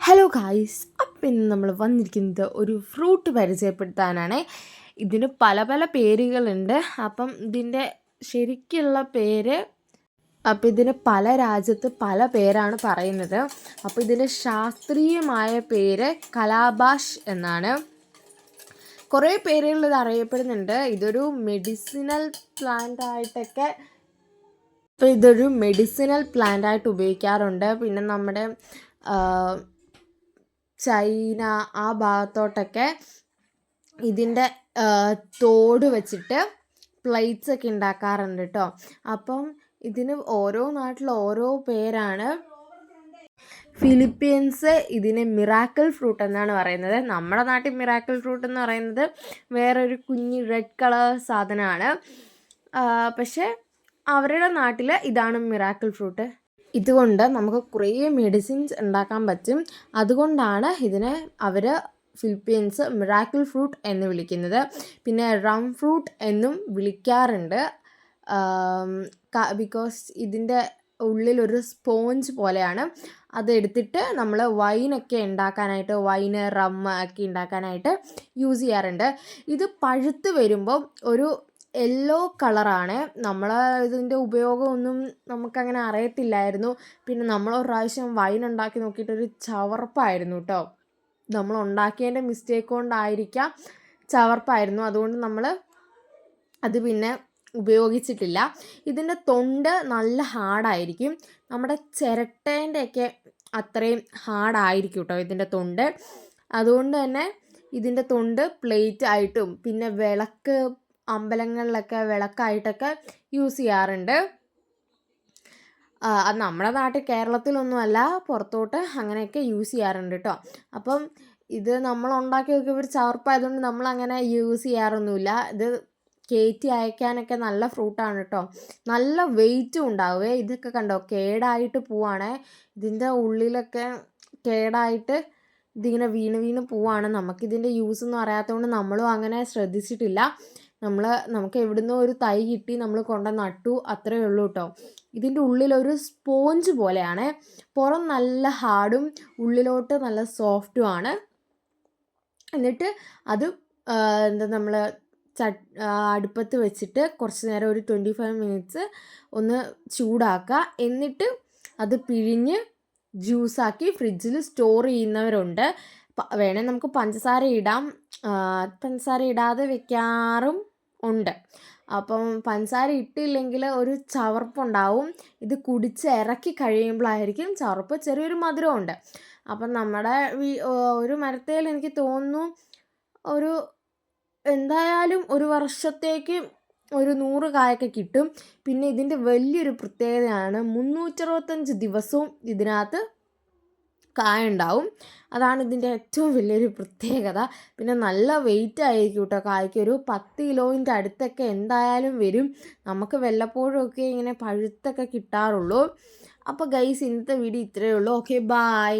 Hello guys, അപ്പം ഇന്ന് നമ്മൾ വന്നിരിക്കുന്നത് ഒരു ഫ്രൂട്ട് പരിചയപ്പെടുത്താനാണ്. ഇതിന് പല പല പേരുകളുണ്ട്. അപ്പം ഇതിൻ്റെ ശരിക്കുള്ള പേര് ഇതിന് പല രാജ്യത്ത് പല പേരാണ് പറയുന്നത്. അപ്പോൾ ഇതിൻ്റെ ശാസ്ത്രീയമായ പേര് കലാബാഷ് എന്നാണ്. കുറേ പേരുകൾ ഇത് അറിയപ്പെടുന്നുണ്ട്. ഇതൊരു മെഡിസിനൽ പ്ലാന്റ് ആയിട്ടൊക്കെ ആയിട്ട് ഉപയോഗിക്കാറുണ്ട്. പിന്നെ നമ്മുടെ ചൈന ആ ഭാഗത്തോട്ടൊക്കെ ഇതിൻ്റെ തോട് വെച്ചിട്ട് പ്ലേറ്റ്സ് ഒക്കെ ഉണ്ടാക്കാറുണ്ട് കേട്ടോ. അപ്പം ഇതിന് ഓരോ നാട്ടിൽ ഓരോ പേരാണ്. ഫിലിപ്പീൻസ് ഇതിനെ മിറാക്കിൾ ഫ്രൂട്ട് എന്നാണ് പറയുന്നത്. നമ്മുടെ നാട്ടിൽ മിറാക്കിൾ ഫ്രൂട്ട് എന്ന് പറയുന്നത് വേറൊരു കുഞ്ഞ് റെഡ് കളർ സാധനമാണ്. പക്ഷേ അവരുടെ നാട്ടിൽ ഇതാണ് മിറാക്കിൾ ഫ്രൂട്ട്. ഇതുകൊണ്ട് നമുക്ക് കുറേ മെഡിസിൻസ് ഉണ്ടാക്കാൻ പറ്റും. അതുകൊണ്ടാണ് ഇതിനെ അവർ ഫിലിപ്പീൻസ് മിറാക്കിൾ ഫ്രൂട്ട് എന്ന് വിളിക്കുന്നത്. പിന്നെ റം ഫ്രൂട്ട് എന്നും വിളിക്കാറുണ്ട്. ബിക്കോസ് ഇതിൻ്റെ ഉള്ളിലൊരു സ്പോഞ്ച് പോലെയാണ്. അതെടുത്തിട്ട് നമ്മൾ വൈനൊക്കെ ഉണ്ടാക്കാനായിട്ട്, വൈന് റമ്മ് ഒക്കെ ഉണ്ടാക്കാനായിട്ട് യൂസ് ചെയ്യാറുണ്ട്. ഇത് പഴുത്ത് വരുമ്പോൾ ഒരു യെല്ലോ കളറാണ്. നമ്മൾ ഇതിൻ്റെ ഉപയോഗമൊന്നും നമുക്കങ്ങനെ അറിയത്തില്ലായിരുന്നു. പിന്നെ നമ്മൾ ഒരു പ്രാവശ്യം വൈൻ ഉണ്ടാക്കി നോക്കിയിട്ടൊരു ചവർപ്പായിരുന്നു കേട്ടോ. നമ്മൾ ഉണ്ടാക്കിയതിൻ്റെ മിസ്റ്റേക്ക് കൊണ്ടായിരിക്കാം ചവർപ്പായിരുന്നു. അതുകൊണ്ട് നമ്മൾ അത് പിന്നെ ഉപയോഗിച്ചിട്ടില്ല. ഇതിൻ്റെ തൊണ്ട് നല്ല ഹാർഡായിരിക്കും. നമ്മുടെ ചിരട്ടേൻ്റെയൊക്കെ അത്രയും ഹാർഡായിരിക്കും കേട്ടോ ഇതിൻ്റെ തൊണ്ട്. അതുകൊണ്ട് തന്നെ ഇതിൻ്റെ തൊണ്ട് പ്ലേറ്റ് ആയിട്ടും പിന്നെ വിളക്ക്, അമ്പലങ്ങളിലൊക്കെ വിളക്കായിട്ടൊക്കെ യൂസ് ചെയ്യാറുണ്ട്. അത് നമ്മുടെ നാട്ടിൽ കേരളത്തിലൊന്നുമല്ല, പുറത്തോട്ട് അങ്ങനെയൊക്കെ യൂസ് ചെയ്യാറുണ്ട് കേട്ടോ. അപ്പം ഇത് നമ്മൾ ഉണ്ടാക്കി നോക്കിയപ്പോൾ ഒരു ചവർപ്പായതുകൊണ്ട് നമ്മളങ്ങനെ യൂസ് ചെയ്യാറൊന്നുമില്ല. ഇത് കയറ്റി അയക്കാനൊക്കെ നല്ല ഫ്രൂട്ടാണ് കേട്ടോ. നല്ല വെയിറ്റും ഉണ്ടാവുമേ. ഇതൊക്കെ കണ്ടോ, കേടായിട്ട് പോവാണേ. ഇതിൻ്റെ ഉള്ളിലൊക്കെ കേടായിട്ട് ഇതിങ്ങനെ വീണ് പോവാണ്. നമുക്കിതിൻ്റെ യൂസ് ഒന്നും അറിയാത്തതുകൊണ്ട് നമ്മളും അങ്ങനെ ശ്രദ്ധിച്ചിട്ടില്ല. നമുക്ക് എവിടുന്നോ ഒരു തൈ കിട്ടി, നമ്മൾ കൊണ്ട് നട്ടു, അത്രയേ ഉള്ളൂ കേട്ടോ. ഇതിൻ്റെ ഉള്ളിലൊരു സ്പോഞ്ച് പോലെയാണ്. പുറം നല്ല ഹാർഡും ഉള്ളിലോട്ട് നല്ല സോഫ്റ്റുമാണ്. എന്നിട്ട് അത് നമ്മൾ അടുപ്പത്ത് വെച്ചിട്ട് കുറച്ച് നേരം ഒരു 25 മിനിറ്റ്സ് ഒന്ന് ചൂടാക്കുക. എന്നിട്ട് അത് പിഴിഞ്ഞ് ജ്യൂസാക്കി ഫ്രിഡ്ജിൽ സ്റ്റോർ ചെയ്യുന്നവരുണ്ട്. വേണേൽ നമുക്ക് പഞ്ചസാര ഇടാം. പഞ്ചസാര ഇടാതെ വെക്കാറും ഉണ്ട്. അപ്പം പഞ്ചസാര ഇട്ടില്ലെങ്കിൽ ഒരു ചവർപ്പുണ്ടാവും. ഇത് കുടിച്ച് ഇറക്കി കഴിയുമ്പോഴായിരിക്കും ചവർപ്പ്. ചെറിയൊരു മധുരമുണ്ട്. അപ്പം നമ്മുടെ ഒരു മരത്തേൽ എനിക്ക് തോന്നുന്നു ഒരു എന്തായാലും ഒരു വർഷത്തേക്ക് ഒരു 100 കായൊക്കെ കിട്ടും. പിന്നെ ഇതിൻ്റെ വലിയൊരു പ്രത്യേകതയാണ് 365 ദിവസവും ഇതിനകത്ത് കായ ഉണ്ടാവും. അതാണ് ഇതിൻ്റെ ഏറ്റവും വലിയൊരു പ്രത്യേകത. പിന്നെ നല്ല വെയിറ്റ് ആയിരിക്കും കേട്ടോ കായ്ക്ക്. ഒരു 10 കിലോൻ്റെ അടുത്തൊക്കെ എന്തായാലും വരും. നമുക്ക് വല്ലപ്പോഴും ഒക്കെ ഇങ്ങനെ പഴുത്തൊക്കെ കിട്ടാറുള്ളൂ. അപ്പോൾ ഗൈസ്, ഇന്നത്തെ വീഡിയോ ഇത്രയേ ഉള്ളൂ. Okay, by.